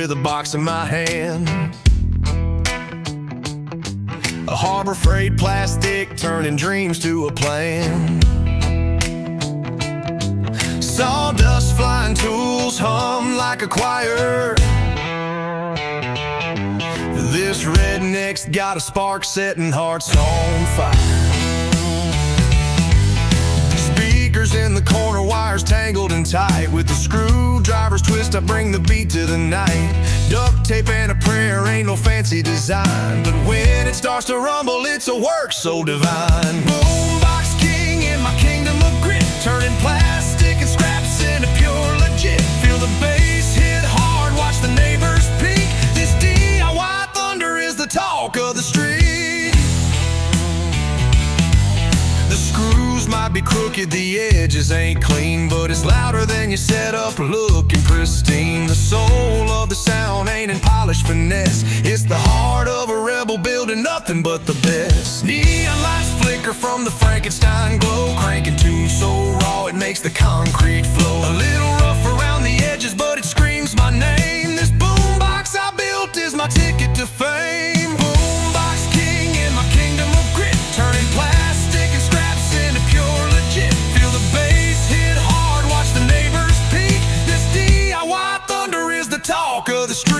with a box in my hand. A Harbor Freight plastic turning dreams to a plan. Sawdust flying tools hum like a choir. This redneck's got a spark setting hearts on fire. Speakers in the corner, wires tangled and tight. With the screwdriver's twist, I bring the beat to the night. Duct tape and a prayer ain't no fancy design, but when it starts to rumble, it's a work so divine. Boombox king in my kingdom of grit, turning plastic and scraps into pure legit. Feel the bass hit hard, watch the neighbors peek. This DIY thunder is the talk of the street. The screws might be crooked, the edges ain't clean, but it's louder than you set up, looking pristine. The soul of the sound ain't in polished finesse. It's the heart of a rebel building nothing but the best. Neon lights flicker from the Frankenstein glow, cranking tunes so raw it makes the concrete flow. A little rough around the edges, but it screams my name. This boombox I built is my ticket to fame. Boombox king in my kingdom of grit, turning plastic and scraps into pure legit. Feel the bass hit hard, watch the neighbors peek. This DIY thunder is the talk of the street.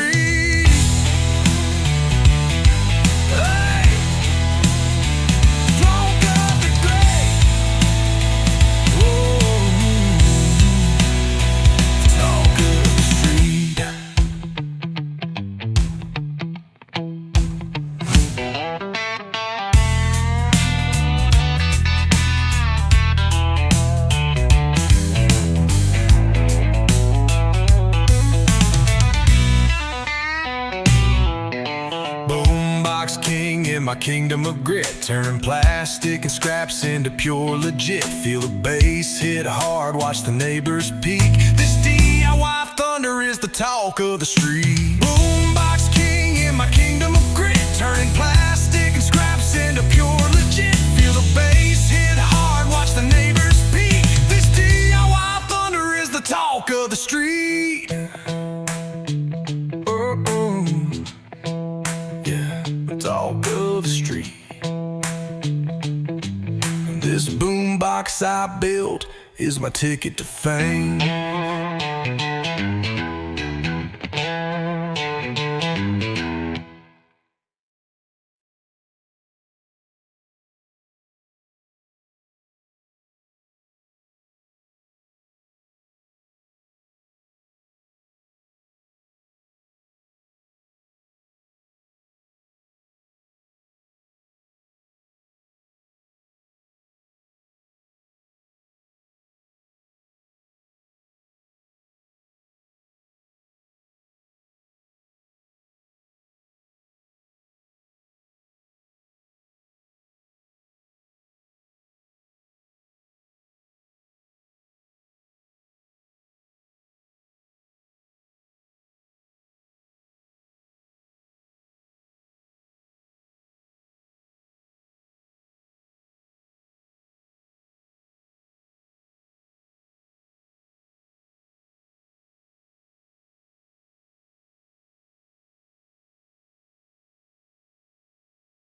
King in my kingdom of grit, turning plastic and scraps into pure legit. Feel the bass hit hard, watch the neighbors peek. This DIY thunder is the talk of the street. Boombox king in my kingdom of grit, turning plastic and scraps into pure legit. Feel the bass hit hard, watch the neighbors peek. This DIY thunder is the talk of the street. Talk of the street. This boombox I built is my ticket to fame.